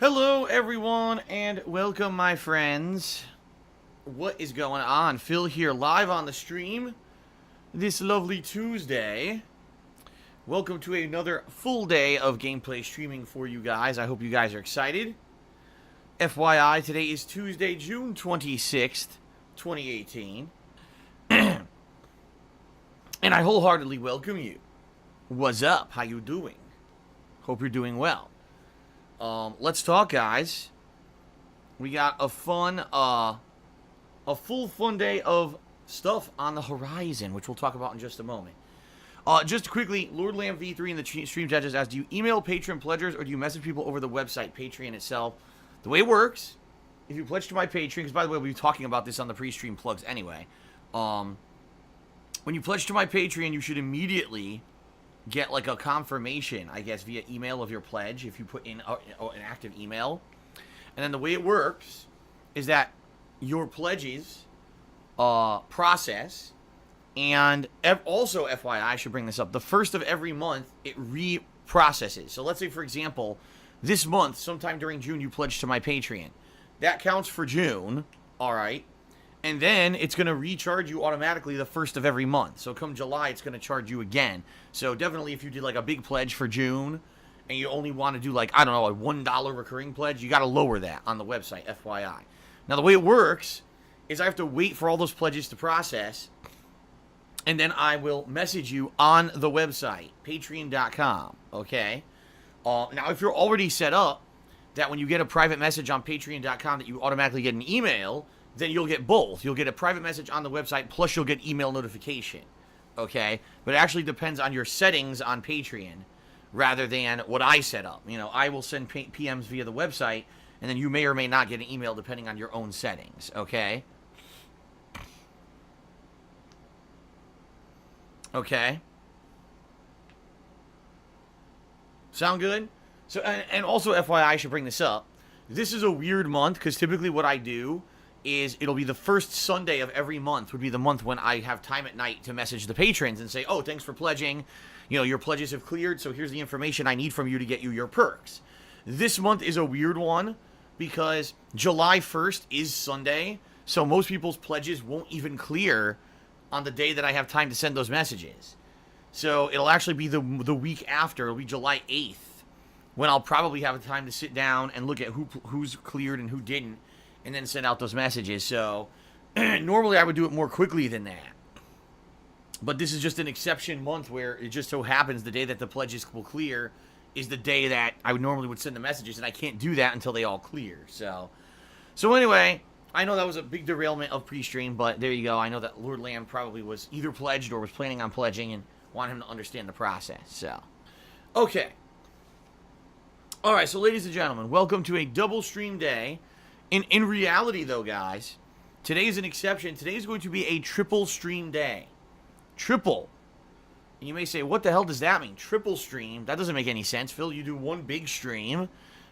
Hello, everyone, and welcome, my friends. What is going on? Phil here, live on the stream this lovely Tuesday. Welcome to another full day of gameplay streaming for you guys. I hope you guys are excited. FYI, today is Tuesday, June 26th, 2018. And I wholeheartedly welcome you. What's up? How you doing? Hope you're doing well. Let's talk, guys. We got a full fun day of stuff on the horizon, which we'll talk about in just a moment. Just quickly, Lord Lamb V3 in the stream chat just asked, do you email Patreon pledgers or do you message people over the website, Patreon itself? The way it works, if you pledge to my Patreon, because by the way, we'll be talking about this on the pre-stream plugs anyway. When you pledge to my Patreon, you should immediately get like a confirmation, I guess, via email of your pledge if you put in an active email. And then the way it works is that your pledges process, and also, FYI, I should bring this up, the first of every month, it reprocesses. So let's say, for example, this month, sometime during June, you pledged to my Patreon. That counts for June, all right? And then it's going to recharge you automatically the first of every month. So come July, it's going to charge you again. So definitely if you did like a big pledge for June and you only want to do like, I don't know, a $1 recurring pledge, you got to lower that on the website, FYI. Now the way it works is I have to wait for all those pledges to process, and then I will message you on the website, patreon.com, okay? Now if you're already set up that when you get a private message on patreon.com that you automatically get an email, then you'll get both. You'll get a private message on the website, plus you'll get email notification, okay? But it actually depends on your settings on Patreon rather than what I set up. You know, I will send PMs via the website, and then you may or may not get an email depending on your own settings, okay? Okay. Sound good? So, and also, FYI, I should bring this up. This is a weird month, because typically what I do is it'll be the first Sunday of every month would be the month when I have time at night to message the patrons and say, oh, thanks for pledging. You know, your pledges have cleared, so here's the information I need from you to get you your perks. This month is a weird one because July 1st is Sunday, so most people's pledges won't even clear on the day that I have time to send those messages. So it'll actually be the week after. It'll be July 8th when I'll probably have time to sit down and look at who's cleared and who didn't, and then send out those messages. So normally I would do it more quickly than that. But this is just an exception month where it just so happens the day that the pledges will clear is the day that I normally would send the messages, and I can't do that until they all clear. So anyway, I know that was a big derailment of pre-stream, but there you go. I know that Lord Lamb probably was either pledged or was planning on pledging and want him to understand the process. So, okay. All right, so ladies and gentlemen, welcome to a double stream day. In reality, though, guys, today is an exception. Today is going to be a triple stream day. Triple. And you may say, what the hell does that mean? Triple stream? That doesn't make any sense. Phil, you do one big stream,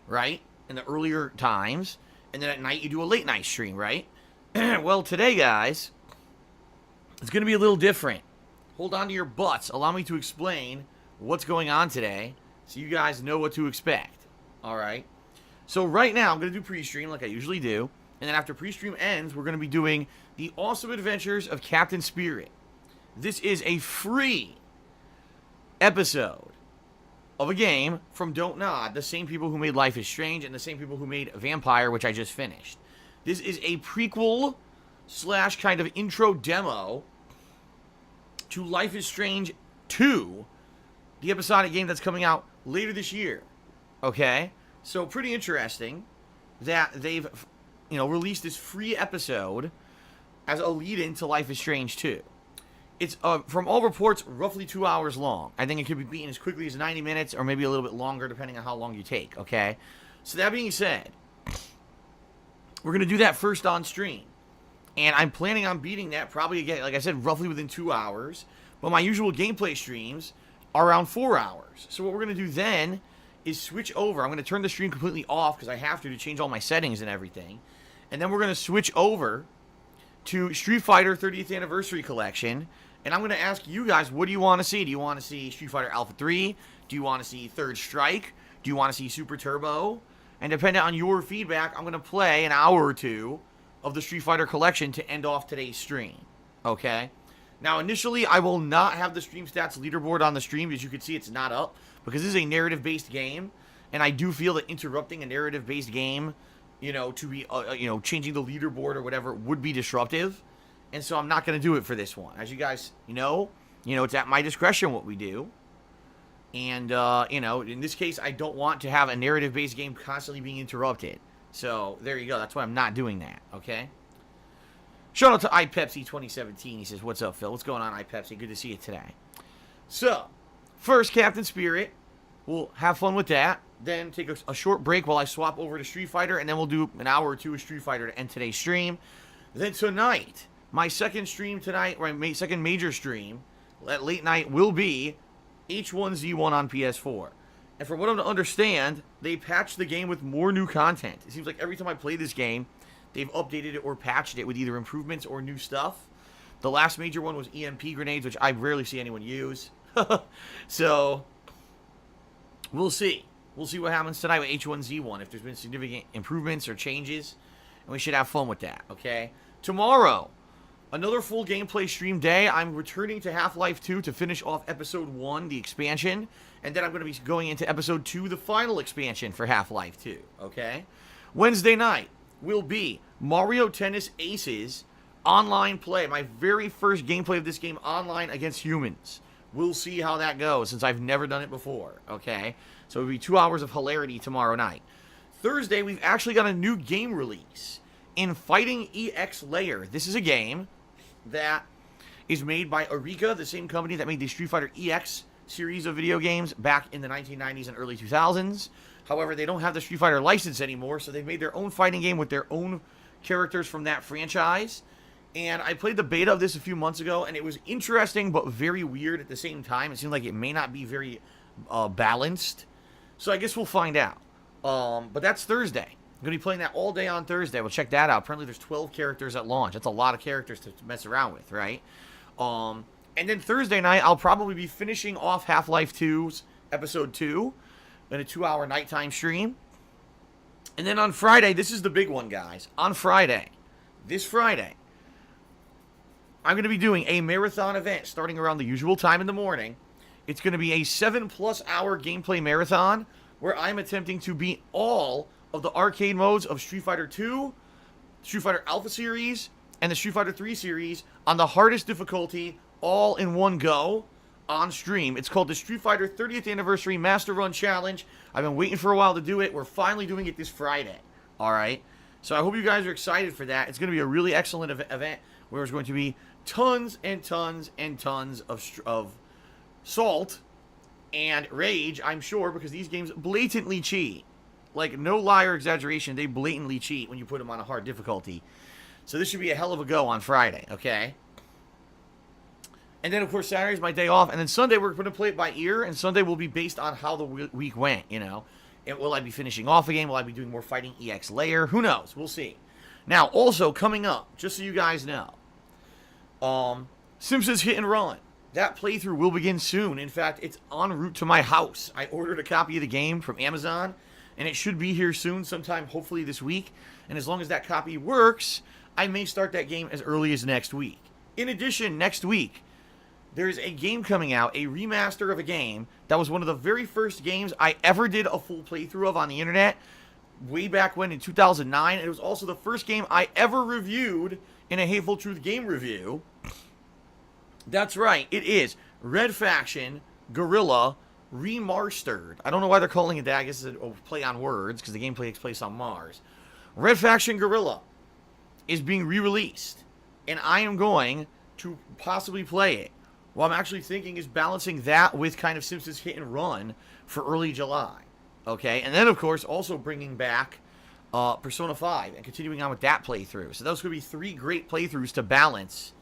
right, in the earlier times, and then at night you do a late night stream, right? Well, today, guys, it's going to be a little different. Hold on to your butts. Allow me to explain what's going on today so you guys know what to expect, all right? So right now, I'm going to do pre-stream like I usually do. And then after pre-stream ends, we're going to be doing the awesome adventures of Captain Spirit. This is a free episode of a game from Don't Nod, the same people who made Life is Strange and the same people who made Vampire, which I just finished. This is a prequel / kind of intro demo to Life is Strange 2, the episodic game that's coming out later this year. Okay? So pretty interesting that they've, released this free episode as a lead-in to Life is Strange 2. It's, from all reports, roughly 2 hours long. I think it could be beaten as quickly as 90 minutes or maybe a little bit longer depending on how long you take, okay? So that being said, we're going to do that first on stream. And I'm planning on beating that probably, again, like I said, roughly within 2 hours. But my usual gameplay streams are around 4 hours. So what we're going to do then is switch over. I'm going to turn the stream completely off because I have to change all my settings and everything. And then we're going to switch over to Street Fighter 30th Anniversary Collection. And I'm going to ask you guys, what do you want to see? Do you want to see Street Fighter Alpha 3? Do you want to see Third Strike? Do you want to see Super Turbo? And depending on your feedback, I'm going to play an hour or two of the Street Fighter collection to end off today's stream. Okay? Now, initially, I will not have the stream stats leaderboard on the stream. As you can see, it's not up because this is a narrative-based game. And I do feel that interrupting a narrative-based game, to be, changing the leaderboard or whatever would be disruptive. And so I'm not going to do it for this one. As you guys know, it's at my discretion what we do. And, in this case, I don't want to have a narrative-based game constantly being interrupted. So, there you go. That's why I'm not doing that, okay? Shout out to iPepsi 2017. He says, what's up, Phil? What's going on, iPepsi? Good to see you today. So, first, Captain Spirit. We'll have fun with that. Then take a short break while I swap over to Street Fighter. And then we'll do an hour or two of Street Fighter to end today's stream. Then tonight, my second stream tonight, or my second major stream at late night will be H1Z1 on PS4. And from what I'm to understand, they patched the game with more new content. It seems like every time I play this game, they've updated it or patched it with either improvements or new stuff. The last major one was EMP grenades, which I rarely see anyone use. So, we'll see. We'll see what happens tonight with H1Z1, if there's been significant improvements or changes. And we should have fun with that, okay? Tomorrow, another full gameplay stream day. I'm returning to Half-Life 2 to finish off Episode 1, the expansion. And then I'm going to be going into Episode 2, the final expansion for Half-Life 2, okay? Wednesday night will be Mario Tennis Aces online play. My very first gameplay of this game online against humans. We'll see how that goes, since I've never done it before, okay? So it'll be 2 hours of hilarity tomorrow night. Thursday, we've actually got a new game release in Fighting EX Layer. This is a game that is made by Eureka, the same company that made the Street Fighter EX series of video games back in the 1990s and early 2000s. However, they don't have the Street Fighter license anymore, so they've made their own fighting game with their own characters from that franchise. And I played the beta of this a few months ago, and it was interesting but very weird at the same time. It seemed like it may not be very balanced. So I guess we'll find out. But that's Thursday. I'm going to be playing that all day on Thursday. We'll check that out. Apparently there's 12 characters at launch. That's a lot of characters to mess around with, right? And then Thursday night, I'll probably be finishing off Half-Life 2's Episode 2 in a 2-hour nighttime stream. And then on Friday, this is the big one, guys. On Friday, this Friday, I'm going to be doing a marathon event starting around the usual time in the morning. It's going to be a 7+ hour gameplay marathon where I'm attempting to beat all of the arcade modes of Street Fighter 2, Street Fighter Alpha Series, and the Street Fighter 3 series on the hardest difficulty all in one go on stream. It's called the Street Fighter 30th Anniversary Master Run Challenge. I've been waiting for a while to do it. We're finally doing it this Friday. All right? So I hope you guys are excited for that. It's going to be a really excellent event where there's going to be tons and tons and tons of salt and rage, I'm sure, because these games blatantly cheat. Like, no lie or exaggeration, they blatantly cheat when you put them on a hard difficulty. So this should be a hell of a go on Friday, okay? And then, of course, Saturday's my day off. And then Sunday, we're going to play it by ear. And Sunday will be based on how the week went, And will I be finishing off again? Will I be doing more Fighting EX Layer? Who knows? We'll see. Now, also, coming up, just so you guys know, Simpsons Hit and Run. That playthrough will begin soon. In fact, it's en route to my house. I ordered a copy of the game from Amazon, and it should be here soon, sometime hopefully this week. And as long as that copy works, I may start that game as early as next week. In addition, next week, there's a game coming out, a remaster of a game that was one of the very first games I ever did a full playthrough of on the internet, way back when in 2009. It was also the first game I ever reviewed in a Hateful Truth game review. That's right, it is Red Faction Guerrilla Remastered. I don't know why they're calling it that. I guess it's a play on words, because the gameplay takes place on Mars. Red Faction Guerrilla is being re-released, and I am going to possibly play it. What I'm actually thinking is balancing that with kind of Simpsons Hit and Run for early July. Okay, and then, of course, also bringing back Persona 5 and continuing on with that playthrough. So those could be 3 great playthroughs to balance,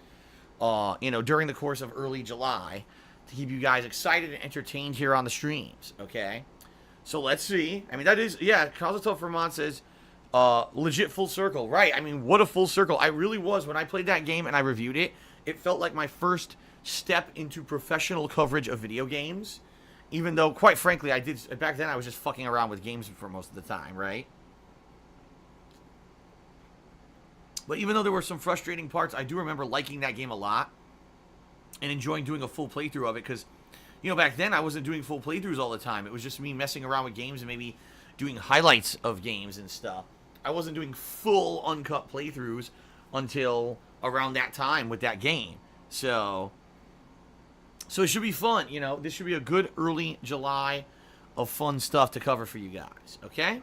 during the course of early July to keep you guys excited and entertained here on the streams, okay? So let's see. I mean, that is, yeah, Kazuto Vermont says, legit full circle. Right, I mean, what a full circle. I really was. When I played that game and I reviewed it, it felt like my first step into professional coverage of video games. Even though, quite frankly, back then I was just fucking around with games for most of the time, right? But even though there were some frustrating parts, I do remember liking that game a lot and enjoying doing a full playthrough of it because, you know, back then I wasn't doing full playthroughs all the time. It was just me messing around with games and maybe doing highlights of games and stuff. I wasn't doing full uncut playthroughs until around that time with that game. So it should be fun, you know. This should be a good early July of fun stuff to cover for you guys, okay?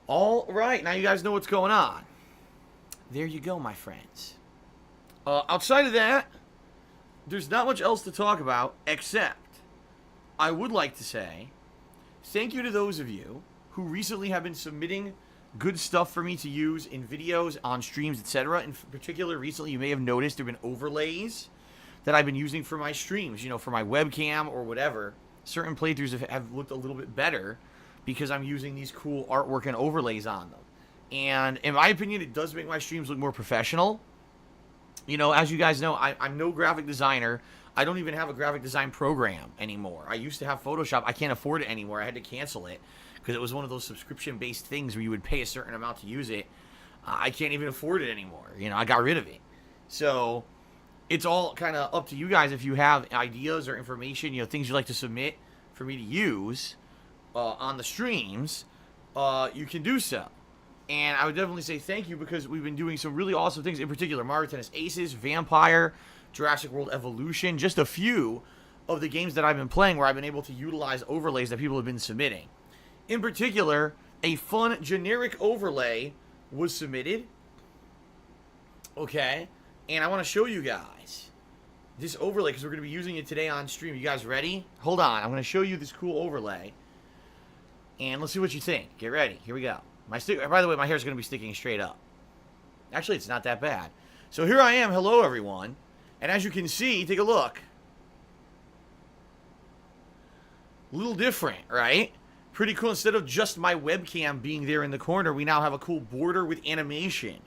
All right, now you guys know what's going on. There you go, my friends. Outside of that, there's not much else to talk about, except I would like to say thank you to those of you who recently have been submitting good stuff for me to use in videos, on streams, etc. In particular, recently you may have noticed there have been overlays that I've been using for my streams, you know, for my webcam or whatever. Certain playthroughs have looked a little bit better because I'm using these cool artwork and overlays on them. And in my opinion, it does make my streams look more professional. You know, as you guys know, I'm no graphic designer. I don't even have a graphic design program anymore. I used to have Photoshop. I can't afford it anymore. I had to cancel it because it was one of those subscription-based things where you would pay a certain amount to use it. I can't even afford it anymore. You know, I got rid of it. So it's all kind of up to you guys if you have ideas or information, you know, things you'd like to submit for me to use on the streams, you can do so. And I would definitely say thank you because we've been doing some really awesome things. In particular, Mario Tennis Aces, Vampire, Jurassic World Evolution, just a few of the games that I've been playing where I've been able to utilize overlays that people have been submitting. In particular, a fun generic overlay was submitted. Okay. And I want to show you guys this overlay because we're going to be using it today on stream. You guys ready? Hold on. I'm going to show you this cool overlay. And let's see what you think. Get ready. Here we go. By the way, my hair is going to be sticking straight up. Actually, it's not that bad. So here I am. Hello, everyone. And as you can see, take a look. A little different, right? Pretty cool. Instead of just my webcam being there in the corner, we now have a cool border with animation.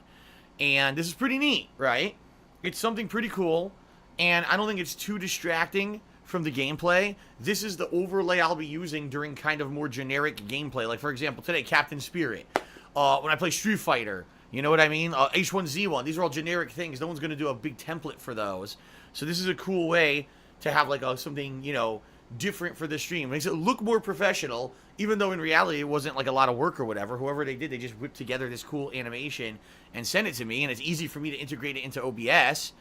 And this is pretty neat, right? It's something pretty cool. And I don't think it's too distracting from the gameplay. This is the overlay I'll be using during kind of more generic gameplay. Like, for example, today, Captain Spirit. When I play Street Fighter, you know what I mean? H1Z1. These are all generic things. No one's going to do a big template for those. So this is a cool way to have, like, something, you know, different for the stream. It makes it look more professional, even though in reality it wasn't, like, a lot of work or whatever. Whoever they did, they just whipped together this cool animation and sent it to me, and it's easy for me to integrate it into OBS.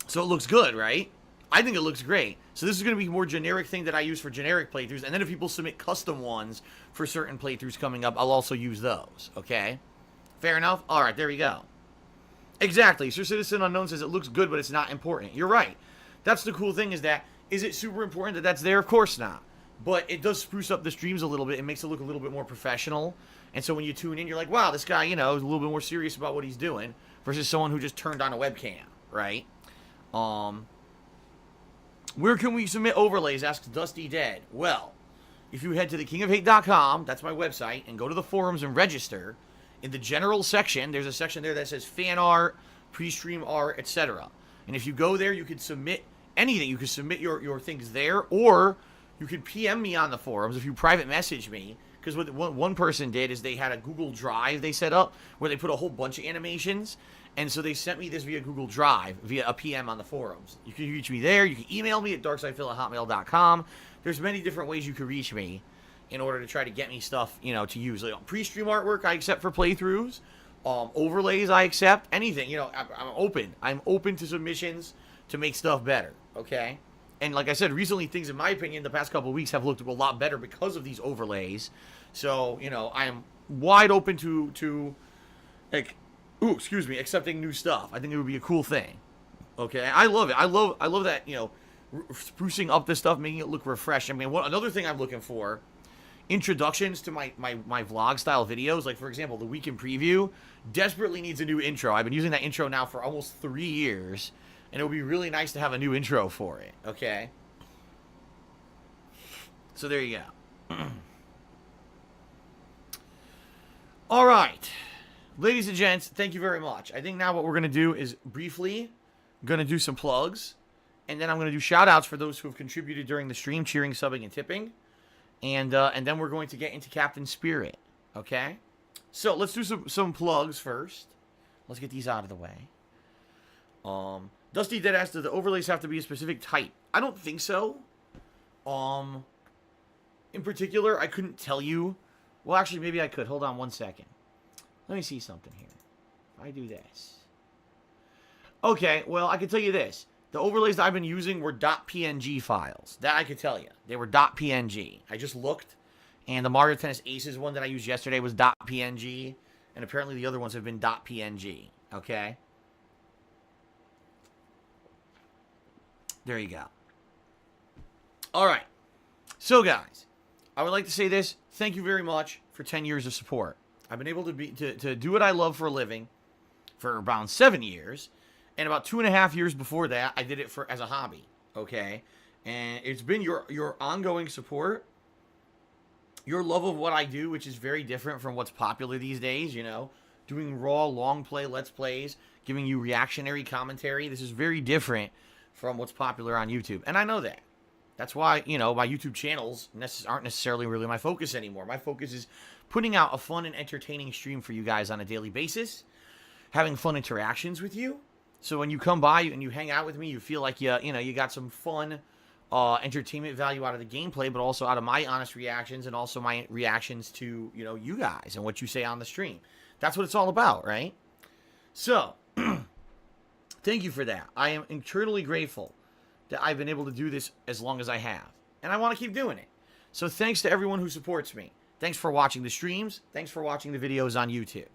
So it looks good, right? I think it looks great. So this is going to be a more generic thing that I use for generic playthroughs. And then if people submit custom ones for certain playthroughs coming up, I'll also use those. Okay? Fair enough? All right, there we go. Exactly. Sir Citizen Unknown says it looks good, but it's not important. You're right. That's the cool thing is it super important that that's there? Of course not. But it does spruce up the streams a little bit. It makes it look a little bit more professional. And so when you tune in, you're like, wow, this guy, you know, is a little bit more serious about what he's doing versus someone who just turned on a webcam, right? Where can we submit overlays? Asks Dusty Dead. Well, if you head to thekingofhate.com, that's my website, and go to the forums and register, in the general section, there's a section there that says fan art, pre-stream art, etc. And if you go there, you can submit anything. You can submit your things there, or you can PM me on the forums if you private message me. Because what one person did is they had a Google Drive they set up where they put a whole bunch of animations. And so they sent me this via Google Drive, via a PM on the forums. You can reach me there. You can email me at darksidephil@hotmail.com. There's many different ways you can reach me in order to try to get me stuff, you know, to use. Like, pre-stream artwork I accept for playthroughs. Overlays I accept. Anything, you know, I'm open. I'm open to submissions to make stuff better, okay? And like I said, recently things, in my opinion, the past couple of weeks have looked a lot better because of these overlays. So, you know, I am wide open to like, accepting new stuff. I think it would be a cool thing. Okay, I love it. I love that, you know, sprucing up this stuff, making it look refreshed. I mean, another thing I'm looking for, introductions to my vlog style videos. Like, for example, the week in preview desperately needs a new intro. I've been using that intro now for almost 3 years, and it would be really nice to have a new intro for it. Okay, so there you go. All right. Ladies and gents, thank you very much. I think now what we're going to do is briefly going to do some plugs. And then I'm going to do shout-outs for those who have contributed during the stream, cheering, subbing, and tipping. And then we're going to get into Captain Spirit. Okay? So let's do some plugs first. Let's get these out of the way. Dusty Dead asks, do the overlays have to be a specific type? I don't think so. In particular, I couldn't tell you. Well, actually, maybe I could. Hold on one second. Let me see something here. If I do this. Okay, well, I can tell you this. The overlays that I've been using were .png files. That I could tell you. They were .png. I just looked, and the Mario Tennis Aces one that I used yesterday was .png, and apparently the other ones have been .png. Okay? There you go. All right. So, guys, I would like to say this. Thank you very much for 10 years of support. I've been able to do what I love for a living for around 7 years. And about 2.5 years before that, I did it as a hobby. Okay? And it's been your ongoing support, your love of what I do, which is very different from what's popular these days, you know, doing raw, long play, let's plays, giving you reactionary commentary. This is very different from what's popular on YouTube. And I know that. That's why, you know, my YouTube channels aren't necessarily really my focus anymore. My focus is putting out a fun and entertaining stream for you guys on a daily basis, having fun interactions with you. So when you come by and you hang out with me, you feel like you got some fun entertainment value out of the gameplay, but also out of my honest reactions and also my reactions to, you know, you guys and what you say on the stream. That's what it's all about, right? So, thank you for that. I am eternally grateful that I've been able to do this as long as I have. And I want to keep doing it. So thanks to everyone who supports me. Thanks for watching the streams. Thanks for watching the videos on YouTube.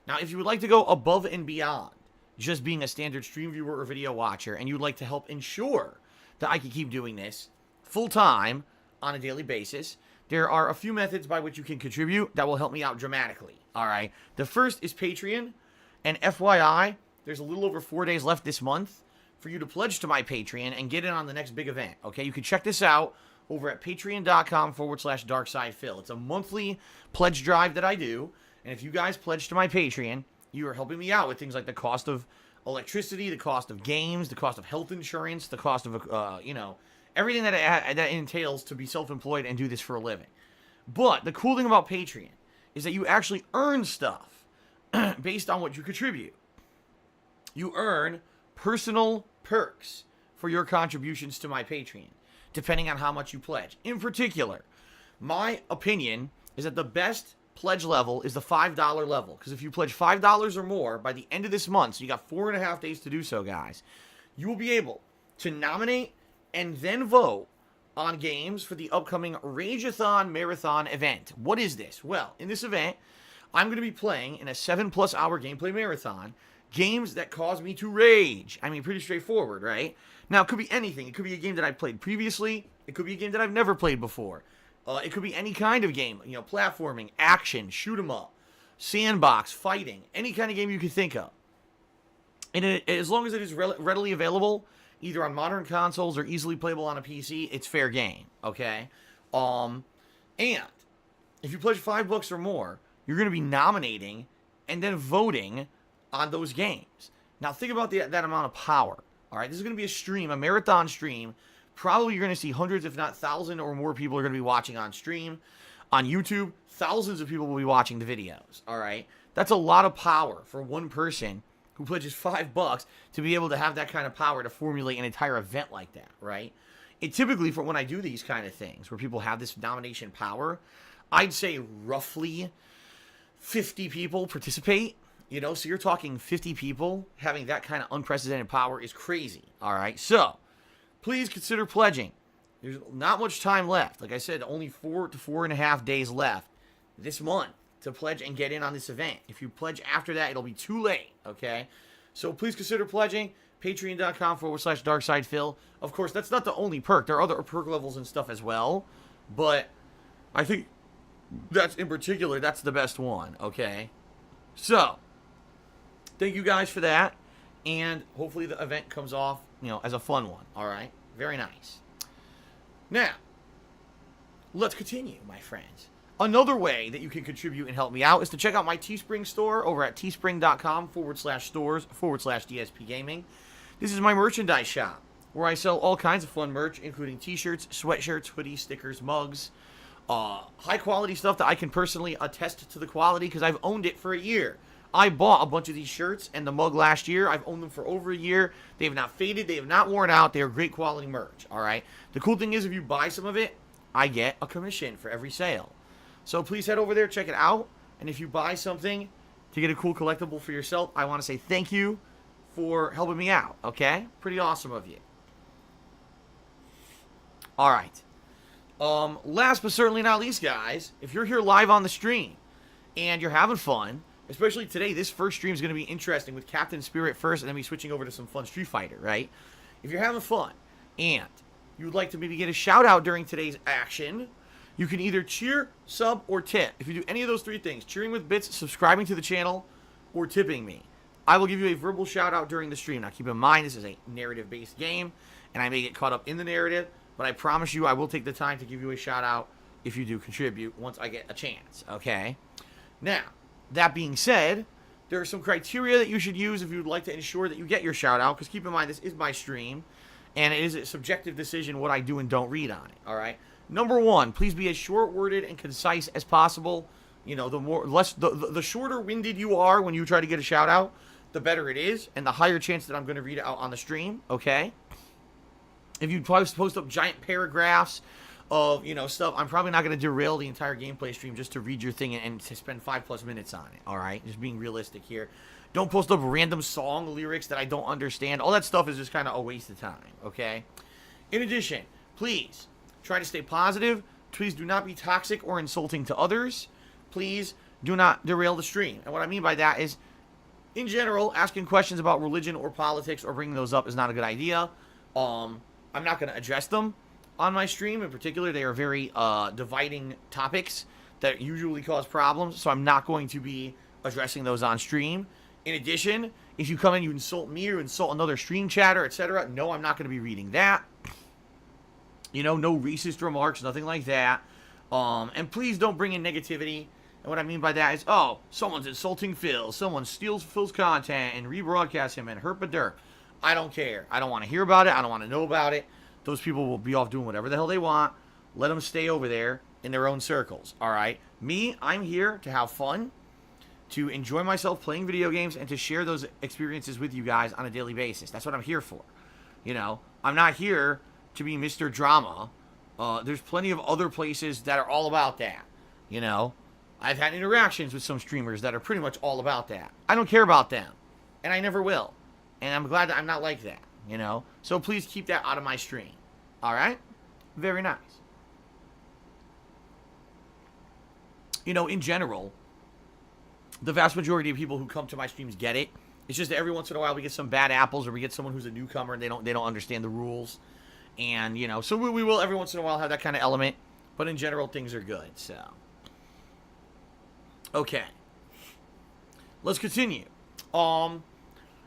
Now, if you would like to go above and beyond just being a standard stream viewer or video watcher, and you'd like to help ensure that I can keep doing this full-time on a daily basis, there are a few methods by which you can contribute that will help me out dramatically. All right. The first is Patreon. And FYI, there's a little over 4 days left this month for you to pledge to my Patreon and get in on the next big event. Okay. You can check this out over at patreon.com/darksidephil. It's a monthly pledge drive that I do. And if you guys pledge to my Patreon, you are helping me out with things like the cost of electricity, the cost of games, the cost of health insurance, the cost of, everything that entails to be self-employed and do this for a living. But the cool thing about Patreon is that you actually earn stuff based on what you contribute. You earn personal perks for your contributions to my Patreon, depending on how much you pledge. In particular, my opinion is that the best pledge level is the $5 level. Because if you pledge $5 or more by the end of this month, so you got 4.5 days to do so, guys, you will be able to nominate and then vote on games for the upcoming Rageathon Marathon event. What is this? Well, in this event, I'm going to be playing in a 7+ hour gameplay marathon games that cause me to rage. I mean, pretty straightforward, right? Now, it could be anything. It could be a game that I played previously. It could be a game that I've never played before. It could be any kind of game, you know, platforming, action, shoot 'em up, sandbox, fighting, any kind of game you can think of. And as long as it is readily available, either on modern consoles or easily playable on a PC, it's fair game, okay? And if you pledge $5 or more, you're going to be nominating and then voting on those games. Now, think about that amount of power, all right? This is going to be a stream, a marathon stream. Probably you're going to see hundreds, if not thousands or more people are going to be watching on stream. On YouTube, thousands of people will be watching the videos, all right? That's a lot of power for one person who pledges $5 to be able to have that kind of power to formulate an entire event like that, right? It typically, for when I do these kind of things, where people have this nomination power, I'd say roughly 50 people participate, you know? So you're talking 50 people having that kind of unprecedented power is crazy, all right? So please consider pledging. There's not much time left. Like I said, only 4 to 4.5 days left this month to pledge and get in on this event. If you pledge after that, it'll be too late, okay? So please consider pledging. Patreon.com/darksidephil. Of course, that's not the only perk. There are other perk levels and stuff as well. But I think that's, in particular, that's the best one, okay? So, thank you guys for that. And hopefully the event comes off, you know, as a fun one, all right? Very nice. Now, let's continue, my friends. Another way that you can contribute and help me out is to check out my Teespring store over at teespring.com/stores/DSPGaming. This is my merchandise shop where I sell all kinds of fun merch, including t-shirts, sweatshirts, hoodies, stickers, mugs, high quality stuff that I can personally attest to the quality because I've owned it for a year. I bought a bunch of these shirts and the mug last year. I've owned them for over a year. They have not faded. They have not worn out. They are great quality merch, all right? The cool thing is if you buy some of it, I get a commission for every sale. So please head over there, check it out. And if you buy something to get a cool collectible for yourself, I want to say thank you for helping me out, okay? Pretty awesome of you. All right. Last but certainly not least, guys, if you're here live on the stream and you're having fun, especially today, this first stream is going to be interesting with Captain Spirit first and then me switching over to some fun Street Fighter, right? If you're having fun and you would like to maybe get a shout out during today's action, you can either cheer, sub, or tip. If you do any of those three things, cheering with bits, subscribing to the channel, or tipping me, I will give you a verbal shout out during the stream. Now keep in mind, this is a narrative-based game, and I may get caught up in the narrative, but I promise you I will take the time to give you a shout out if you do contribute once I get a chance, okay? Now, that being said, there are some criteria that you should use if you would like to ensure that you get your shout out, because keep in mind, this is my stream, and it is a subjective decision what I do and don't read on it, all right? Number one, please be as short-worded and concise as possible. You know, the shorter winded you are when you try to get a shout out, the better it is, and the higher chance that I'm going to read it out on the stream, okay? If you post up giant paragraphs of, you know, stuff, I'm probably not going to derail the entire gameplay stream just to read your thing and to spend 5+ minutes on it, all right? Just being realistic here. Don't post up random song lyrics that I don't understand. All that stuff is just kind of a waste of time, okay? In addition, please try to stay positive. Please do not be toxic or insulting to others. Please do not derail the stream. And what I mean by that is, in general, asking questions about religion or politics or bringing those up is not a good idea. I'm not going to address them on my stream. In particular, they are very dividing topics that usually cause problems, so I'm not going to be addressing those on stream. In addition, if you come in, you insult me or insult another stream chatter, etc., no, I'm not going to be reading that. You know, no racist remarks, nothing like that. And please don't bring in negativity. And what I mean by that is, oh, someone's insulting Phil. Someone steals Phil's content and rebroadcasts him and herp a derp. I don't care. I don't want to hear about it. I don't want to know about it. Those people will be off doing whatever the hell they want. Let them stay over there in their own circles, all right? Me, I'm here to have fun, to enjoy myself playing video games, and to share those experiences with you guys on a daily basis. That's what I'm here for. You know, I'm not here to be Mr. Drama. There's plenty of other places that are all about that. You know, I've had interactions with some streamers that are pretty much all about that. I don't care about them, and I never will. And I'm glad that I'm not like that, you know? So please keep that out of my stream. All right? Very nice. You know, in general, the vast majority of people who come to my streams get it. It's just that every once in a while we get some bad apples, or we get someone who's a newcomer and they don't understand the rules. And, you know, so we will every once in a while have that kind of element. But in general, things are good, so. Okay. Let's continue.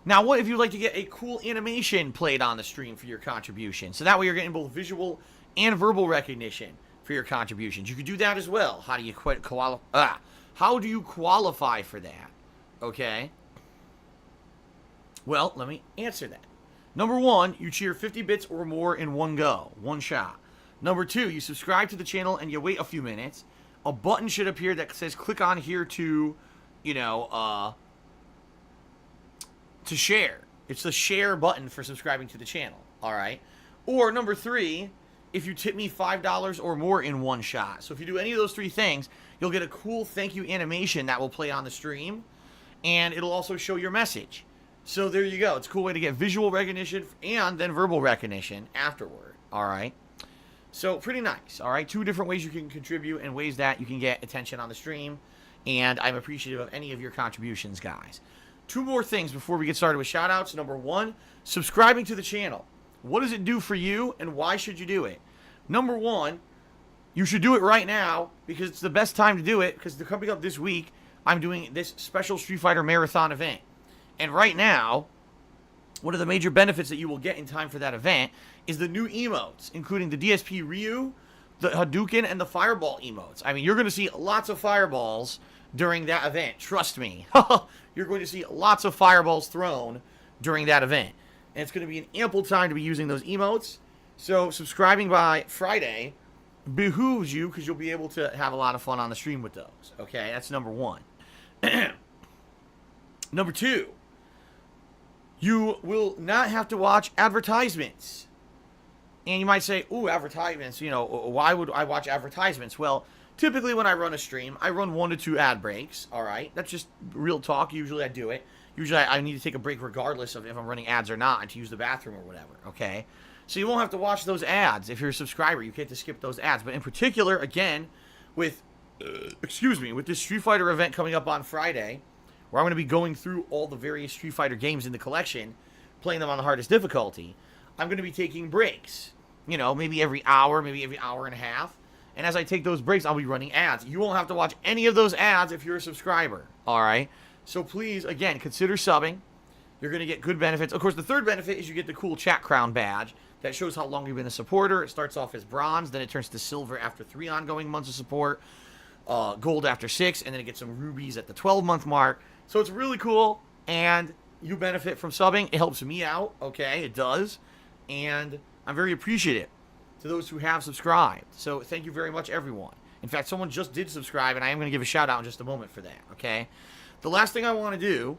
Now, what if you'd like to get a cool animation played on the stream for your contribution? So that way you're getting both visual and verbal recognition for your contributions. You could do that as well. How do you qualify for that? Okay. Well, let me answer that. Number one, you cheer 50 bits or more in one go, one shot. Number two, you subscribe to the channel and you wait a few minutes. A button should appear that says click on here to, you know, to share. It's the share button for subscribing to the channel, all right? Or number three, if you tip me $5 or more in one shot. So if you do any of those three things, you'll get a cool thank you animation that will play on the stream, and it'll also show your message. So there you go. It's a cool way to get visual recognition and then verbal recognition afterward, all right? So pretty nice, all right? 2 different ways you can contribute and ways that you can get attention on the stream, and I'm appreciative of any of your contributions, guys. 2 more things before we get started with shoutouts. Number 1, subscribing to the channel. What does it do for you, and why should you do it? Number 1, you should do it right now because it's the best time to do it, because coming up this week, I'm doing this special Street Fighter Marathon event. And right now, one of the major benefits that you will get in time for that event is the new emotes, including the DSP Ryu, the Hadouken, and the Fireball emotes. I mean, you're going to see lots of fireballs during that event. Trust me. You're going to see lots of fireballs thrown during that event. And it's going to be an ample time to be using those emotes. So subscribing by Friday behooves you because you'll be able to have a lot of fun on the stream with those. Okay, that's number one. Number two, you will not have to watch advertisements. And you might say, ooh, advertisements, you know, why would I watch advertisements? Well, typically when I run a stream, I run 1 to 2 ad breaks, all right? That's just real talk. Usually I do it. Usually I need to take a break regardless of if I'm running ads or not and to use the bathroom or whatever, okay? So you won't have to watch those ads. If you're a subscriber, you get to skip those ads. But in particular, again, with this Street Fighter event coming up on Friday, where I'm going to be going through all the various Street Fighter games in the collection, playing them on the hardest difficulty, I'm going to be taking breaks. You know, maybe every hour, maybe every hour and a half. And as I take those breaks, I'll be running ads. You won't have to watch any of those ads if you're a subscriber. All right? So please, again, consider subbing. You're going to get good benefits. Of course, the third benefit is you get the cool Chat Crown badge. That shows how long you've been a supporter. It starts off as bronze, then it turns to silver after 3 ongoing months of support, gold after 6, and then it gets some rubies at the 12-month mark. So it's really cool, and you benefit from subbing. It helps me out, okay? It does. And I'm very appreciative to those who have subscribed. So thank you very much, everyone. In fact, someone just did subscribe, and I am going to give a shout-out in just a moment for that, okay? The last thing I want to do,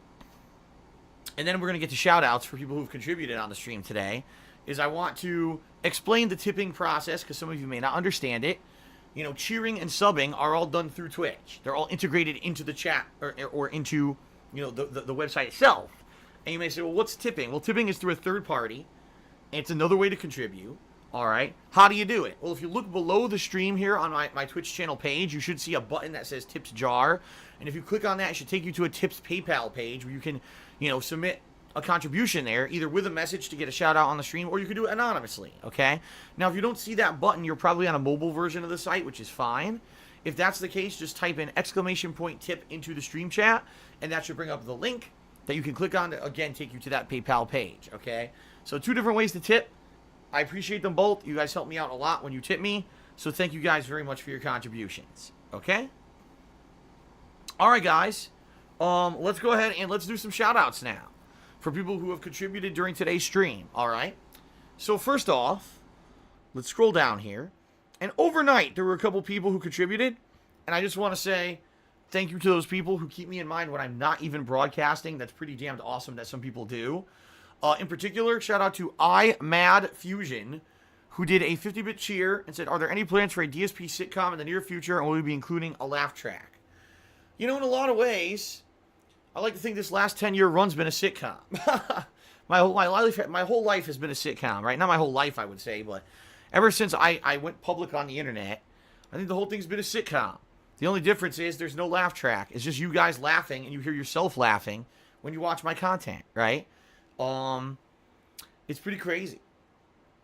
and then we're going to get to shout-outs for people who've contributed on the stream today, is I want to explain the tipping process, because some of you may not understand it. You know, cheering and subbing are all done through Twitch. They're all integrated into the chat, or into, you know, the website itself. And you may say, well, what's tipping? Well, tipping is through a third party. It's another way to contribute. All right. How do you do it? Well, if you look below the stream here on my Twitch channel page, you should see a button that says Tips Jar. And if you click on that, it should take you to a Tips PayPal page where you can, you know, submit a contribution there, either with a message to get a shout out on the stream, or you can do it anonymously. Okay. Now, if you don't see that button, you're probably on a mobile version of the site, which is fine. If that's the case, just type in !tip into the stream chat, and that should bring up the link that you can click on to, again, take you to that PayPal page. Okay. So 2 different ways to tip. I appreciate them both. You guys help me out a lot when you tip me. So thank you guys very much for your contributions. Okay? Alright, guys. Let's go ahead and let's do some shout-outs now for people who have contributed during today's stream. Alright? So first off, let's scroll down here. And overnight, there were a couple people who contributed. And I just want to say thank you to those people who keep me in mind when I'm not even broadcasting. That's pretty damned awesome that some people do. In particular, shout out to iMadFusion, who did a 50-bit cheer and said, are there any plans for a DSP sitcom in the near future, and will we be including a laugh track? You know, in a lot of ways, I like to think this last 10-year run's been a sitcom. my whole life has been a sitcom, right? Not my whole life, I would say, but ever since I went public on the internet, I think the whole thing's been a sitcom. The only difference is there's no laugh track. It's just you guys laughing, and you hear yourself laughing when you watch my content, right? It's pretty crazy.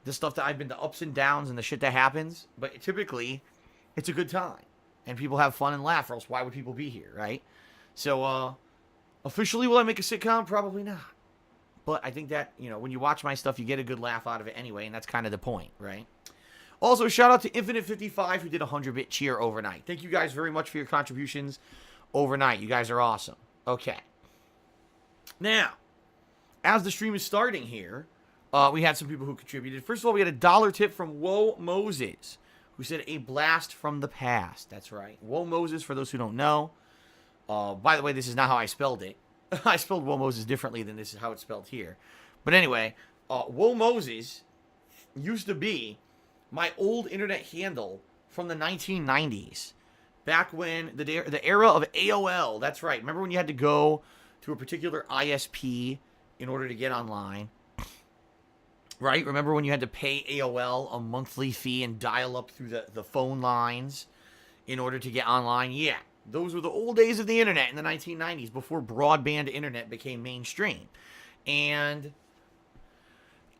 The stuff that I've been, the ups and downs and the shit that happens, but typically, it's a good time. And people have fun and laugh, or else why would people be here, right? So, officially, will I make a sitcom? Probably not. But I think that, you know, when you watch my stuff, you get a good laugh out of it anyway, and that's kind of the point, right? Also, shout out to Infinite55, who did a 100-bit cheer overnight. Thank you guys very much for your contributions overnight. You guys are awesome. Okay. Now, as the stream is starting here, we had some people who contributed. First of all, we had a $1 tip from Whoa Moses, who said a blast from the past. That's right. Whoa Moses, for those who don't know. By the way, this is not how I spelled it. I spelled Whoa Moses differently than this is how it's spelled here. But anyway, Whoa Moses used to be my old internet handle from the 1990s. Back when the era of AOL. That's right. Remember when you had to go to a particular ISP in order to get online, right? Remember when you had to pay AOL a monthly fee and dial up through the phone lines in order to get online? Yeah, those were the old days of the internet in the 1990s, before broadband internet became mainstream. And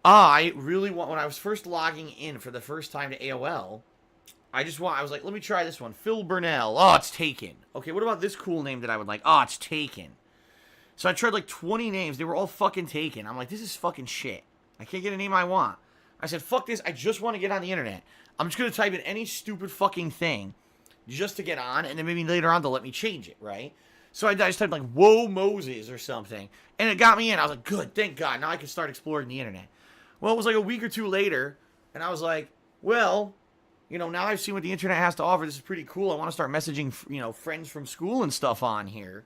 I really want, when I was first logging in for the first time to AOL, I was like, let me try this one. Phil Burnell. Oh, it's taken. Okay, what about this cool name that I would like? Oh, it's taken. So I tried like 20 names. They were all fucking taken. I'm like, this is fucking shit. I can't get a name I want. I said, fuck this. I just want to get on the internet. I'm just going to type in any stupid fucking thing just to get on, and then maybe later on they'll let me change it, right? So I just typed like, Whoa Moses or something, and it got me in. I was like, good, thank God. Now I can start exploring the internet. Well, it was like a week or two later, and I was like, well, now I've seen what the internet has to offer. This is pretty cool. I want to start messaging, friends from school and stuff on here.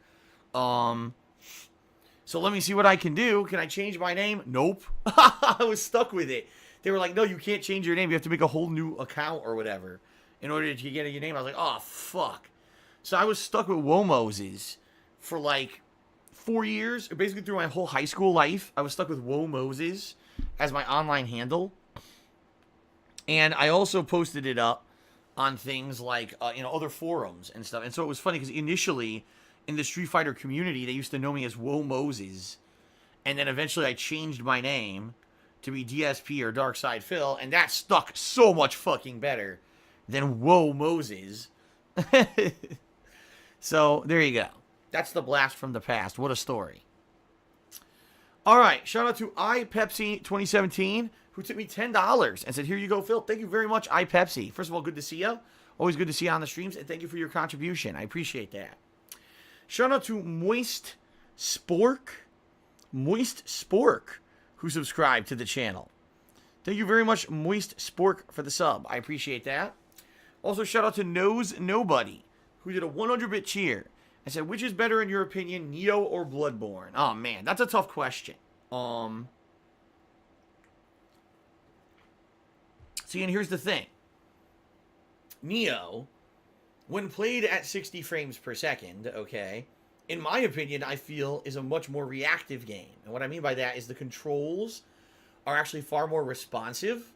So let me see what I can do. Can I change my name? Nope. I was stuck with it. They were like, no, you can't change your name. You have to make a whole new account or whatever in order to get your name. I was like, oh, fuck. So I was stuck with Womoses for like 4 years. Basically through my whole high school life, I was stuck with Womoses as my online handle. And I also posted it up on things like, other forums and stuff. And so it was funny because initially in the Street Fighter community, they used to know me as Woe Moses. And then eventually I changed my name to be DSP or Darkside Phil. And that stuck so much fucking better than Woe Moses. So there you go. That's the blast from the past. What a story. All right. Shout out to iPepsi 2017, who took me $10 and said, here you go, Phil. Thank you very much, iPepsi. First of all, good to see you. Always good to see you on the streams. And thank you for your contribution. I appreciate that. Shout out to Moist Spork, who subscribed to the channel. Thank you very much, Moist Spork, for the sub. I appreciate that. Also, shout out to Knows Nobody, who did a 100-bit cheer and said, which is better in your opinion, Neo or Bloodborne? Oh, man, that's a tough question. See, and here's the thing. Neo, when played at 60 frames per second, okay, in my opinion, I feel is a much more reactive game. And what I mean by that is the controls are actually far more responsive.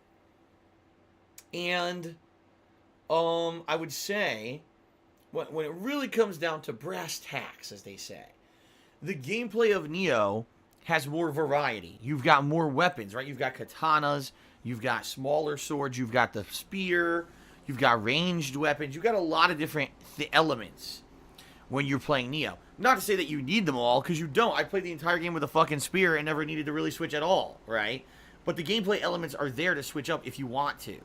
And I would say, when it really comes down to brass tacks, as they say, the gameplay of Neo has more variety. You've got more weapons, right? You've got katanas, you've got smaller swords, you've got the spear, you've got ranged weapons, you've got a lot of different elements when you're playing Neo. Not to say that you need them all, because you don't. I played the entire game with a fucking spear and never needed to really switch at all, right? But the gameplay elements are there to switch up if you want to.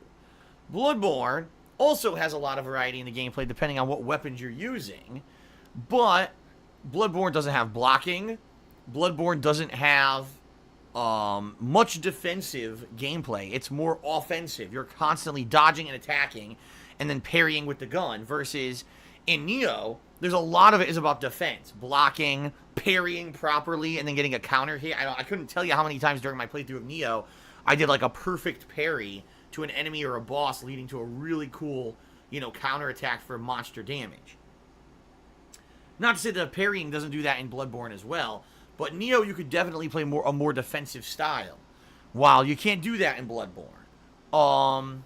Bloodborne also has a lot of variety in the gameplay depending on what weapons you're using, but Bloodborne doesn't have blocking. Bloodborne doesn't have much defensive gameplay. It's more offensive. You're constantly dodging and attacking and then parrying with the gun, versus in Neo, there's a lot of it is about defense, blocking, parrying properly, and then getting a counter hit. I couldn't tell you how many times during my playthrough of Neo I did like a perfect parry to an enemy or a boss, leading to a really cool, counter attack for monster damage. Not to say that parrying doesn't do that in Bloodborne as well, but Neo, you could definitely play a more defensive style, while you can't do that in Bloodborne. On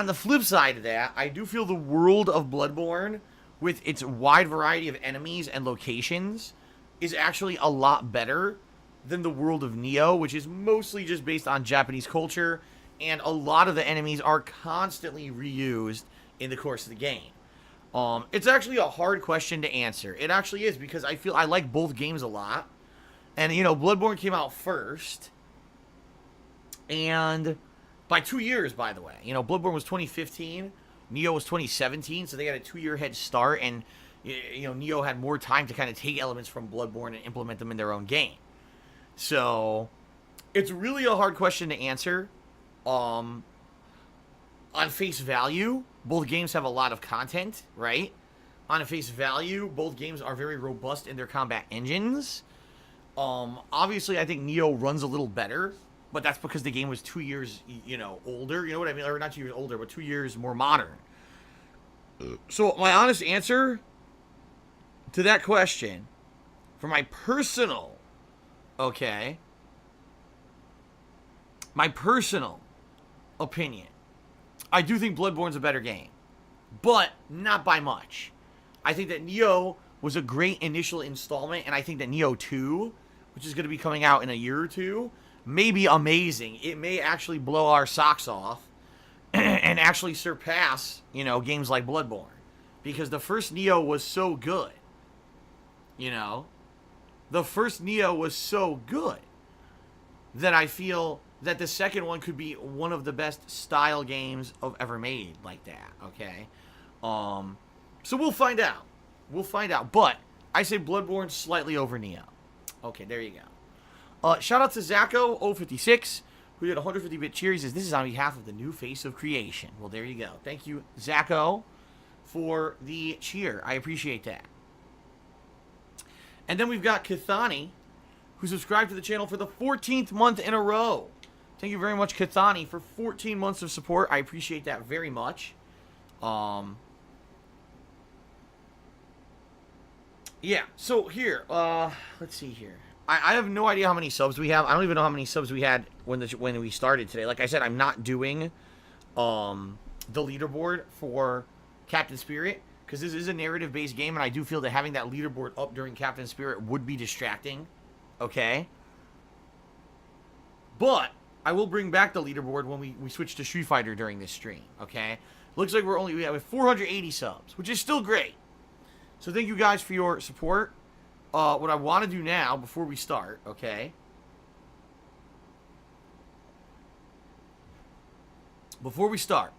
the flip side of that, I do feel the world of Bloodborne, with its wide variety of enemies and locations, is actually a lot better than the world of Neo, which is mostly just based on Japanese culture, and a lot of the enemies are constantly reused in the course of the game. It's actually a hard question to answer. It actually is, because I feel I like both games a lot. And, Bloodborne came out first. And by 2 years, by the way. Bloodborne was 2015. Neo was 2017. So they had a 2-year head start. And, Neo had more time to kind of take elements from Bloodborne and implement them in their own game. So it's really a hard question to answer. On face value, both games have a lot of content, right? On face value, both games are very robust in their combat engines. Obviously, I think Neo runs a little better, but that's because the game was 2 years, older. You know what I mean? Or not 2 years older, but 2 years more modern. So my honest answer to that question, for my personal, opinion, I do think Bloodborne's a better game, but not by much. I think that Neo was a great initial installment, and I think that Neo 2, which is going to be coming out in a year or two, may be amazing. It may actually blow our socks off and actually surpass, games like Bloodborne, because the first Neo was so good. The first Neo was so good that I feel that the second one could be one of the best style games of ever made like that, okay? So we'll find out. But I say Bloodborne slightly over Neo. Okay, there you go. Shout out to Zacho056, who did 150-bit cheer. He says, this is on behalf of the new face of creation. Well, there you go. Thank you, Zacho, for the cheer. I appreciate that. And then we've got Kathani, who subscribed to the channel for the 14th month in a row. Thank you very much, Kathani, for 14 months of support. I appreciate that very much. Yeah, so here, let's see here. I have no idea how many subs we have. I don't even know how many subs we had when we started today. Like I said, I'm not doing the leaderboard for Captain Spirit, because this is a narrative-based game, and I do feel that having that leaderboard up during Captain Spirit would be distracting. Okay? But I will bring back the leaderboard when we switch to Street Fighter during this stream. Okay? Looks like we have 480 subs, which is still great. So thank you guys for your support. What I want to do now, before we start, okay? Before we start,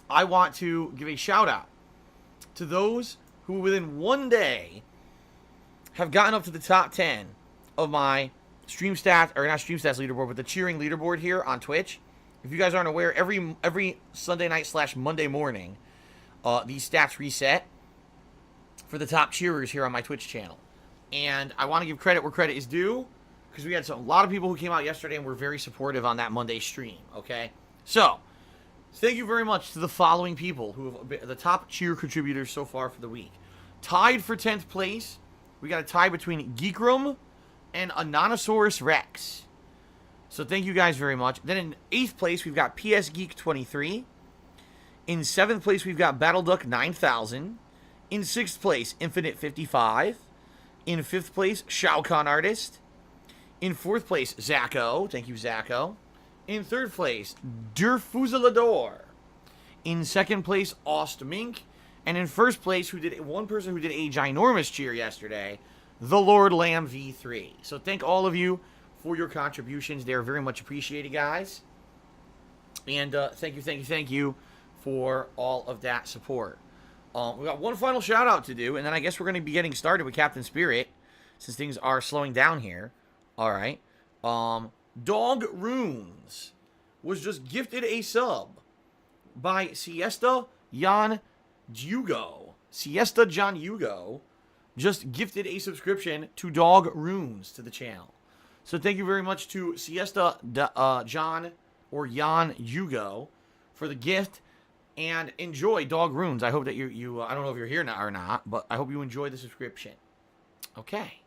I want to give a shout out to those who within one day have gotten up to the top 10 of my stream stats, or not stream stats leaderboard, but the cheering leaderboard here on Twitch. If you guys aren't aware, every Sunday night / Monday morning, these stats reset for the top cheerers here on my Twitch channel. And I want to give credit where credit is due, because we had a lot of people who came out yesterday and were very supportive on that Monday stream, okay? So, thank you very much to the following people who have been the top cheer contributors so far for the week. Tied for 10th place, we got a tie between Geekrum and Anonysaurus Rex. So thank you guys very much. Then in 8th place, we've got PS Geek 23. In 7th place, we've got Battle Duck 9000. In 6th place, Infinite 55. In 5th place, Shao Kahn Artist. In 4th place, Zacho. Thank you, Zacho. In 3rd place, Der Fusilador. In 2nd place, Ost Mink. And in 1st place, one person who did a ginormous cheer yesterday, The Lord Lamb V3. So thank all of you for your contributions. They are very much appreciated, guys. And thank you for all of that support. We got one final shout out to do, and then I guess we're going to be getting started with Captain Spirit, since things are slowing down here. All right. Dog Runes was just gifted a sub by Siesta Jan Hugo. Siesta John Hugo just gifted a subscription to Dog Runes to the channel. So thank you very much to Siesta John or Jan Hugo for the gift. And enjoy Dog Runes. I hope that you I don't know if you're here now or not, but I hope you enjoy the subscription. Okay.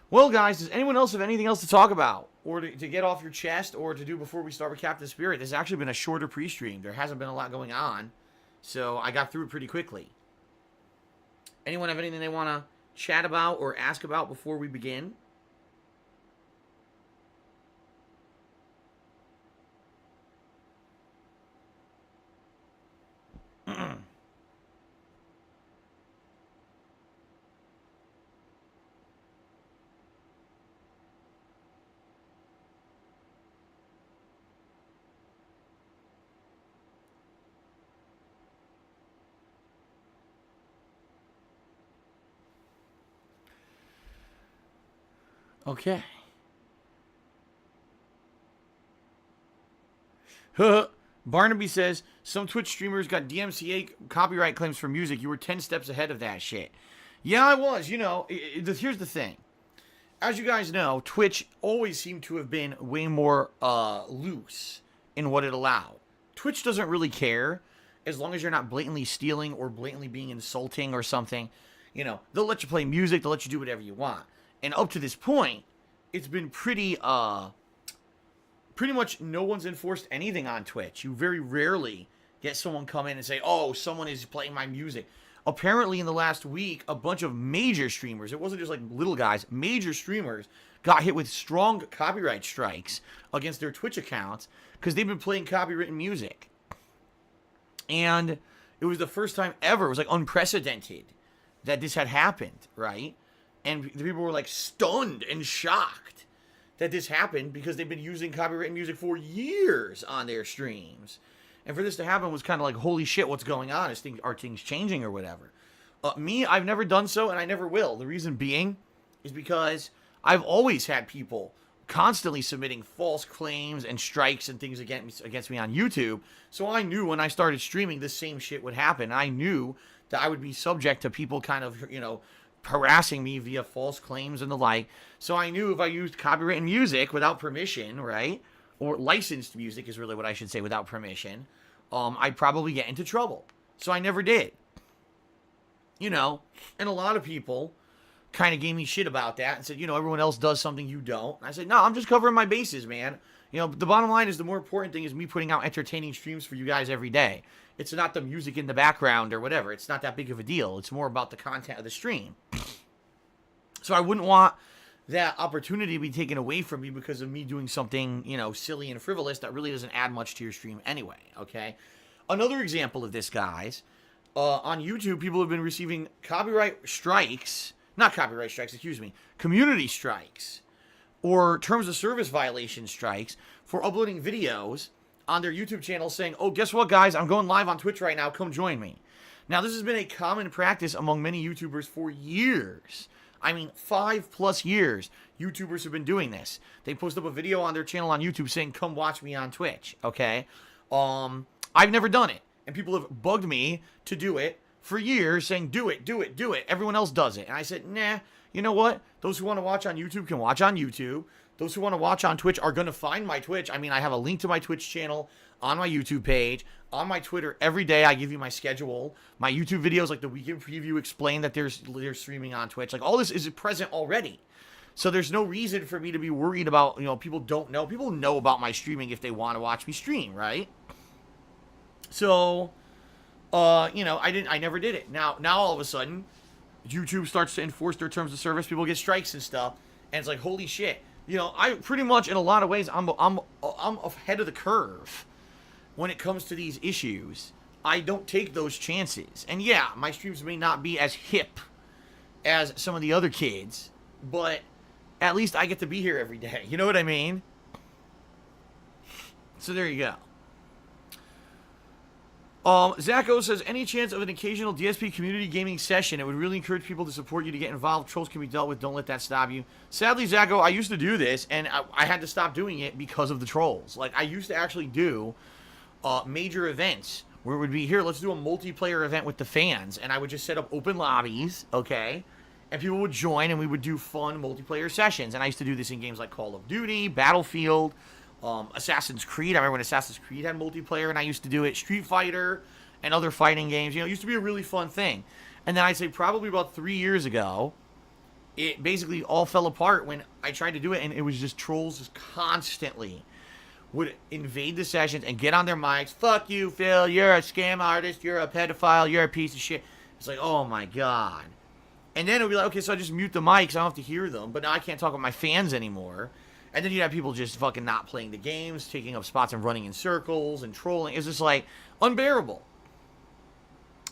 Well, guys, does anyone else have anything else to talk about? Or to get off your chest, or to do before we start with Captain Spirit? This has actually been a shorter pre-stream. There hasn't been a lot going on, so I got through it pretty quickly. Anyone have anything they want to chat about or ask about before we begin? Okay. Barnaby says, some Twitch streamers got DMCA copyright claims for music. You were 10 steps ahead of that shit. Yeah, I was. You know, here's the thing. As you guys know, Twitch always seemed to have been way more loose in what it allowed. Twitch doesn't really care as long as you're not blatantly stealing or blatantly being insulting or something. You know, they'll let you play music. They'll let you do whatever you want. And up to this point, it's been pretty much no one's enforced anything on Twitch. You very rarely get someone come in and say, oh, someone is playing my music. Apparently, in the last week, a bunch of major streamers, it wasn't just like little guys, major streamers got hit with strong copyright strikes against their Twitch accounts because they've been playing copywritten music. And it was the first time ever, it was like unprecedented that this had happened, right? And the people were like stunned and shocked that this happened because they've been using copyrighted music for years on their streams. And for this to happen was kind of like, holy shit, what's going on? Are things changing or whatever? Me, I've never done so, and I never will. The reason being is because I've always had people constantly submitting false claims and strikes and things against me on YouTube. So I knew when I started streaming, this same shit would happen. I knew that I would be subject to people kind of, harassing me via false claims and the like. So I knew if I used copyrighted music without permission, right? Or licensed music is really what I should say, without permission, I'd probably get into trouble. So I never did. And a lot of people kind of gave me shit about that and said, everyone else does something you don't. And I said, no, I'm just covering my bases, man. The bottom line is the more important thing is me putting out entertaining streams for you guys every day. It's not the music in the background or whatever. It's not that big of a deal. It's more about the content of the stream. So I wouldn't want that opportunity to be taken away from me because of me doing something, silly and frivolous that really doesn't add much to your stream anyway, okay? Another example of this, guys, on YouTube, people have been receiving community strikes, or terms of service violation strikes for uploading videos on their YouTube channel saying, oh, guess what, guys? I'm going live on Twitch right now. Come join me. Now, this has been a common practice among many YouTubers for years. 5+ years, YouTubers have been doing this. They post up a video on their channel on YouTube saying, come watch me on Twitch, okay? I've never done it, and people have bugged me to do it for years, saying, do it, do it, do it. Everyone else does it. And I said, nah, you know what? Those who want to watch on YouTube can watch on YouTube. Those who want to watch on Twitch are going to find my Twitch. I have a link to my Twitch channel on my YouTube page. On my Twitter, every day I give you my schedule. My YouTube videos, like the weekend preview, explain that they're streaming on Twitch. Like, all this is present already. So there's no reason for me to be worried about, people don't know. People know about my streaming if they want to watch me stream, right? So, I never did it. Now all of a sudden, YouTube starts to enforce their terms of service. People get strikes and stuff, and it's like, holy shit. I pretty much, in a lot of ways, I'm ahead of the curve when it comes to these issues. I don't take those chances. And yeah, my streams may not be as hip as some of the other kids, but at least I get to be here every day. You know what I mean? So there you go. Zacho says, any chance of an occasional DSP community gaming session? It would really encourage people to support you to get involved. Trolls can be dealt with. Don't let that stop you. Sadly, Zacho, I used to do this, and I had to stop doing it because of the trolls. Like, I used to actually do major events where it would be, here, let's do a multiplayer event with the fans. And I would just set up open lobbies, okay? And people would join, and we would do fun multiplayer sessions. And I used to do this in games like Call of Duty, Battlefield, Assassin's Creed. I remember when Assassin's Creed had multiplayer, and I used to do it. Street Fighter and other fighting games. It used to be a really fun thing. And then I'd say probably about 3 years ago, it basically all fell apart when I tried to do it, and it was just trolls just constantly would invade the sessions and get on their mics. Fuck you, Phil. You're a scam artist. You're a pedophile. You're a piece of shit. It's like, oh my God. And then it would be like, okay, so I just mute the mics. I don't have to hear them. But now I can't talk with my fans anymore. And then you'd have people just fucking not playing the games, taking up spots and running in circles and trolling. It's just like unbearable.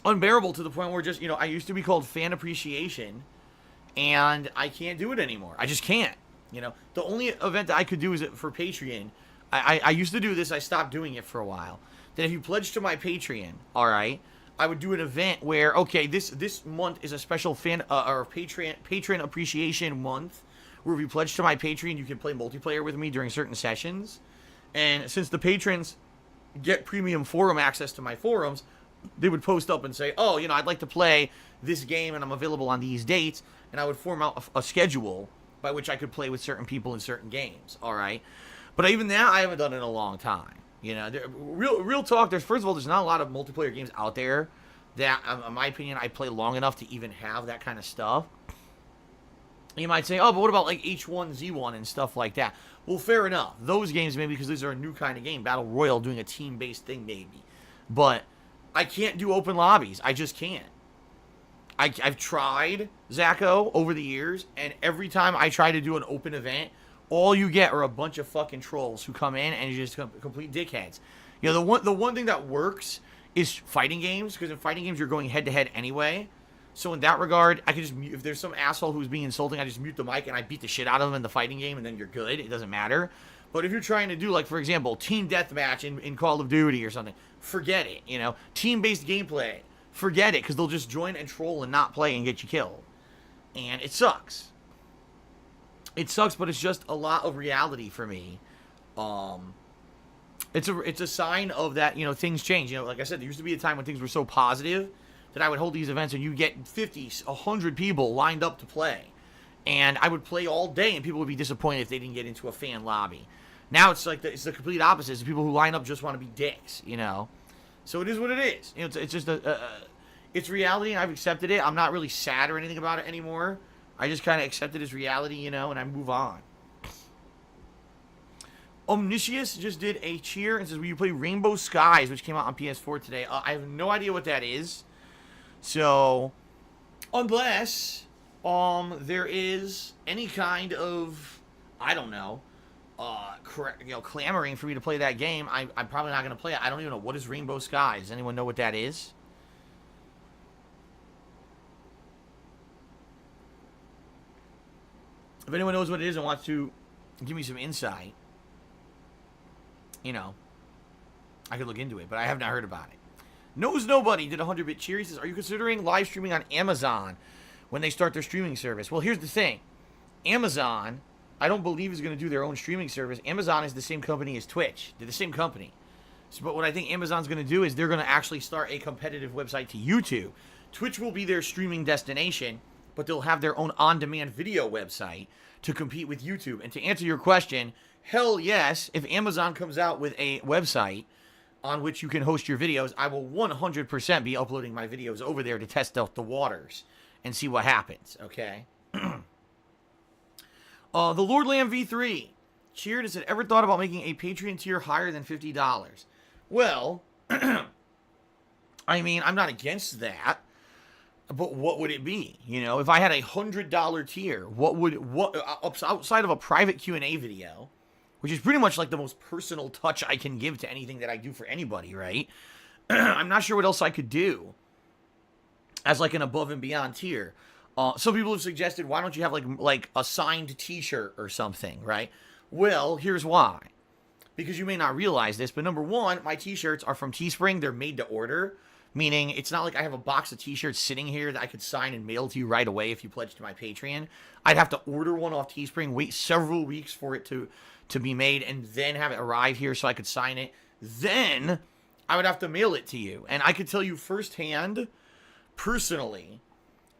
Unbearable to the point where just, I used to be called fan appreciation, and I can't do it anymore. I just can't. The only event that I could do is for Patreon. I used to do this. I stopped doing it for a while. That if you pledge to my Patreon, all right, I would do an event where, okay, this month is a special fan or patron appreciation month, where if you pledge to my Patreon, you can play multiplayer with me during certain sessions. And since the patrons get premium forum access to my forums, they would post up and say, oh, I'd like to play this game and I'm available on these dates. And I would form out a schedule by which I could play with certain people in certain games, all right? But even that, I haven't done in a long time. Real talk, first of all, there's not a lot of multiplayer games out there that, in my opinion, I play long enough to even have that kind of stuff. You might say, oh, but what about like H1Z1 and stuff like that? Well, fair enough. Those games, maybe because these are a new kind of game. Battle Royale, doing a team-based thing, maybe. But I can't do open lobbies. I just can't. I've tried, Zacho, over the years, and every time I try to do an open event, all you get are a bunch of fucking trolls who come in and just complete dickheads. The one thing that works is fighting games, because in fighting games, you're going head-to-head anyway. So in that regard, I can just mute, if there's some asshole who's being insulting, I just mute the mic and I beat the shit out of them in the fighting game, and then you're good. It doesn't matter. But if you're trying to do, like, for example, team deathmatch in Call of Duty or something, forget it, Team-based gameplay, forget it, because they'll just join and troll and not play and get you killed. And it sucks. it sucks, but it's just a lot of reality for me. Um, it's a sign of that, things change. Like I said, there used to be a time when things were so positive that I would hold these events and you get 50, 100 people lined up to play. And I would play all day and people would be disappointed if they didn't get into a fan lobby. Now it's like it's the complete opposite. It's people who line up just want to be dicks. So it is what it is. It's just it's reality, and I've accepted it. I'm not really sad or anything about it anymore. I just kind of accept it as reality, and I move on. Omniscius just did a cheer and says, will you play Rainbow Skies, which came out on PS4 today? I have no idea what that is. So, unless there is any kind of, I don't know, clamoring for me to play that game, I'm probably not going to play it. I don't even know. What is Rainbow Skies? Does anyone know what that is? If anyone knows what it is and wants to give me some insight, I could look into it, but I have not heard about it. Knows Nobody did a 100-bit cheer. He says, are you considering live streaming on Amazon when they start their streaming service? Well, here's the thing. Amazon, I don't believe, is going to do their own streaming service. Amazon is the same company as Twitch. They're the same company. But what I think Amazon's going to do is they're going to actually start a competitive website to YouTube. Twitch will be their streaming destination, but they'll have their own on-demand video website to compete with YouTube. And to answer your question, hell yes, if Amazon comes out with a website on which you can host your videos, I will 100% be uploading my videos over there to test out the waters and see what happens, okay? The Lord Lamb V3 cheered and said, ever thought about making a Patreon tier higher than $50? Well, I mean, I'm not against that, but what would it be? If I had a $100 tier, what outside of a private Q&A video, which is pretty much like the most personal touch I can give to anything that I do for anybody, right? I'm not sure what else I could do as like an above and beyond tier. Some people have suggested, why don't you have like a signed t-shirt or something, right? Well, here's why. Because you may not realize this, but number one, my t-shirts are from Teespring. They're made to order, meaning it's not like I have a box of t-shirts sitting here that I could sign and mail to you right away if you pledge to my Patreon. I'd have to order one off Teespring, wait several weeks for it to be made, and then have it arrive here so I could sign it. Then I would have to mail it to you. And I could tell you firsthand, personally,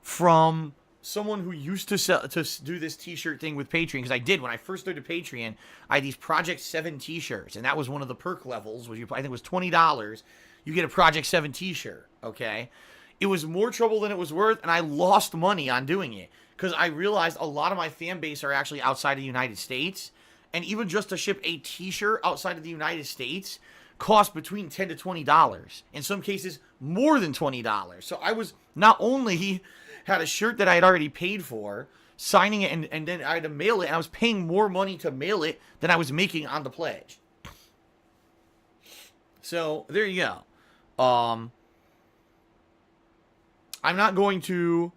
from someone who used to do this t-shirt thing with Patreon, because I did when I first started Patreon. I had these Project 7 t-shirts, and that was one of the perk levels, which I think was $20. You get a Project 7 t-shirt, okay? It was more trouble than it was worth, and I lost money on doing it because I realized a lot of my fan base are actually outside of the United States, and even just to ship a t-shirt outside of the United States cost between $10 to $20. In some cases, more than $20. So I was not only had a shirt that I had already paid for, signing it, and then I had to mail it, and I was paying more money to mail it than I was making on the pledge. So there you go. I'm not going to.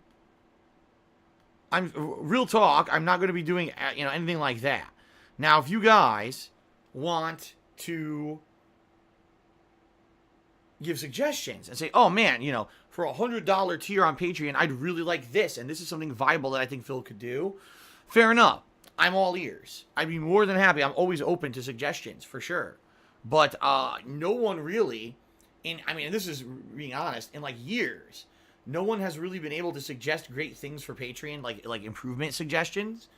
Real talk. I'm not going to be doing anything like that. Now, if you guys want to give suggestions and say, oh man, for $100 tier on Patreon, I'd really like this, and this is something viable that I think Phil could do, fair enough. I'm all ears. I'd be more than happy. I'm always open to suggestions, for sure. But no one really, this is being honest, in like years, no one has really been able to suggest great things for Patreon, like improvement suggestions.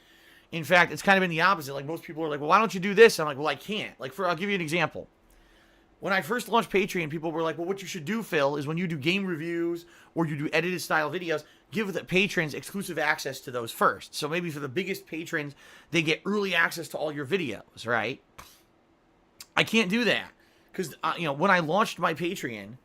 In fact, it's kind of been the opposite. Like, most people are like, well, why don't you do this? I'm like, well, I can't. I'll give you an example. When I first launched Patreon, people were like, well, what you should do, Phil, is when you do game reviews or you do edited style videos, give the patrons exclusive access to those first. So maybe for the biggest patrons, they get early access to all your videos, right? I can't do that because, when I launched my Patreon,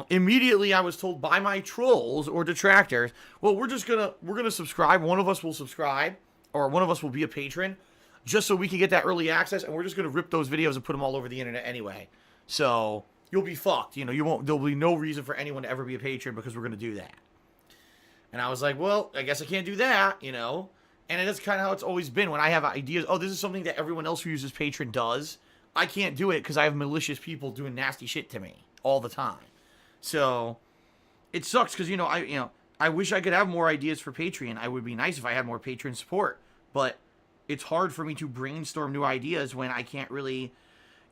immediately I was told by my trolls or detractors, well, we're going to subscribe. One of us will subscribe, or one of us will be a patron, just so we can get that early access, and we're just going to rip those videos and put them all over the internet anyway. So you'll be fucked. There'll be no reason for anyone to ever be a patron because we're going to do that. And I was like, well, I guess I can't do that, And that's kind of how it's always been. When I have ideas, oh, this is something that everyone else who uses Patreon does, I can't do it because I have malicious people doing nasty shit to me all the time. So it sucks because, I wish I could have more ideas for Patreon. It would be nice if I had more patron support. but it's hard for me to brainstorm new ideas when I can't really,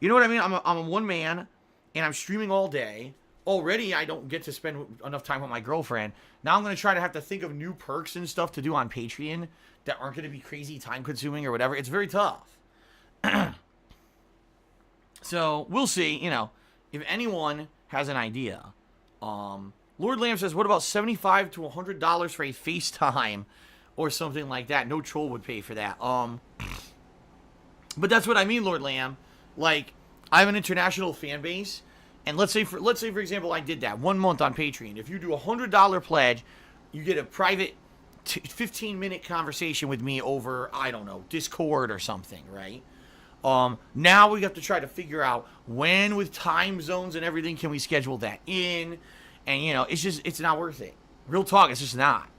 you know what I mean? I'm a one man, and I'm streaming all day. Already, I don't get to spend enough time with my girlfriend. Now I'm going to try to have to think of new perks and stuff to do on Patreon that aren't going to be crazy time consuming or whatever. It's very tough. So we'll see, you know, if anyone has an idea. Lord Lamb says, what about $75 to $100 for a FaceTime or something like that? No troll would pay for that. But that's what I mean, Lord Lamb. Like, I have an international fan base, and let's say for example, I did that 1 month on Patreon. If you do a $100 pledge, you get a private 15-minute conversation with me over, I don't know, Discord or something, right? Now we have to try to figure out when, with time zones and everything, can we schedule that in? And, you know, it's not worth it. Real talk, it's just not.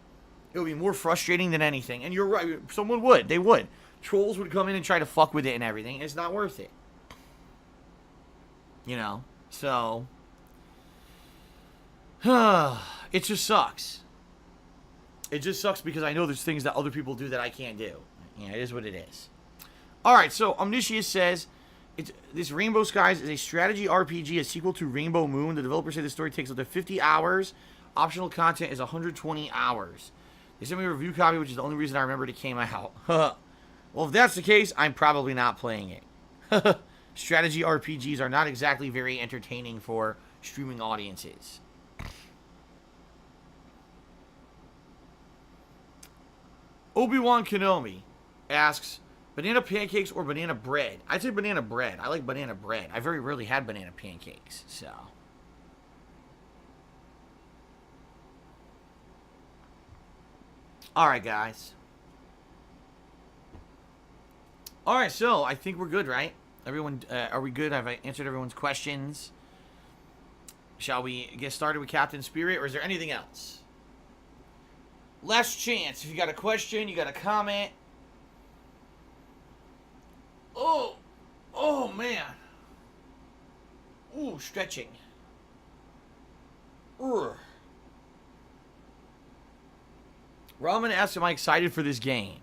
It would be more frustrating than anything. And you're right, they would. Trolls would come in and try to fuck with it and everything. It's not worth it. You know, so it just sucks. It just sucks because I know there's things that other people do that I can't do. Yeah, it is what it is. All right, so Omniscius says, this Rainbow Skies is a strategy RPG, a sequel to Rainbow Moon. The developers say the story takes up to 50 hours. Optional content is 120 hours. They sent me a review copy, which is the only reason I remembered it came out. Well, if that's the case, I'm probably not playing it. Strategy RPGs are not exactly very entertaining for streaming audiences. Obi-Wan Kenobi asks, banana pancakes or banana bread? I'd say banana bread. I like banana bread. I very rarely had banana pancakes, so. Alright, guys. Alright, so I think we're good, right? Everyone, are we good? Have I answered everyone's questions? Shall we get started with Captain Spirit, or is there anything else? Last chance. If you got a question, you got a comment. Oh man. Ooh, stretching. Urgh. Ramen asks, am I excited for this game?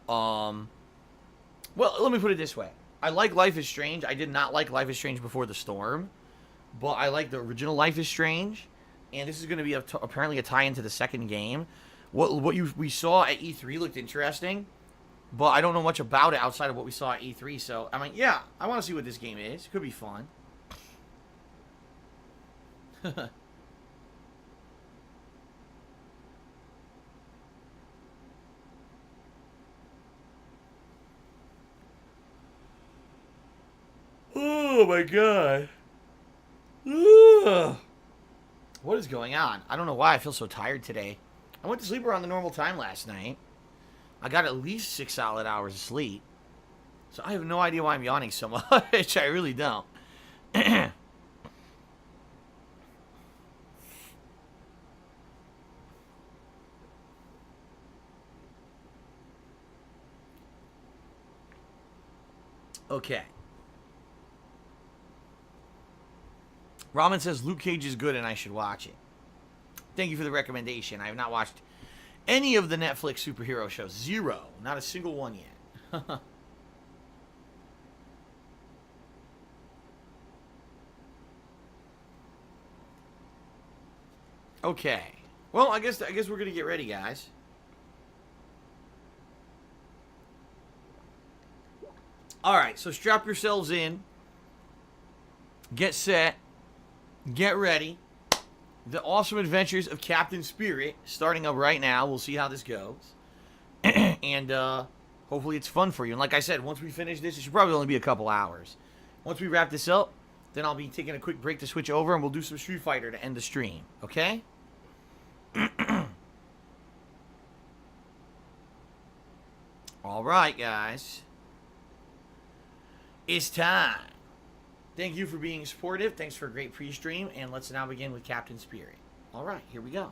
Well, let me put it this way. I like Life is Strange. I did not like Life is Strange Before the Storm, but I like the original Life is Strange, and this is going to be apparently a tie-in to the second game. What we saw at E3 looked interesting, but I don't know much about it outside of what we saw at E3, so I mean, yeah, I want to see what this game is. It could be fun. Oh my god. Ugh. What is going on? I don't know why I feel so tired today. I went to sleep around the normal time last night. I got at least 6 solid hours of sleep. So I have no idea why I'm yawning so much. I really don't. Okay. Ramen says Luke Cage is good and I should watch it. Thank you for the recommendation. I have not watched any of the Netflix superhero shows. Zero. Not a single one yet. Okay. Well, I guess we're gonna get ready, guys. Alright, so strap yourselves in. Get set. Get ready. The awesome adventures of Captain Spirit starting up right now. We'll see how this goes. And hopefully it's fun for you. And like I said, once we finish this, it should probably only be a couple hours. Once we wrap this up, then I'll be taking a quick break to switch over and we'll do some Street Fighter to end the stream. Okay? Alright, guys. It's time. Thank you for being supportive. Thanks for a great pre-stream. And let's now begin with Captain Spirit. All right, here we go.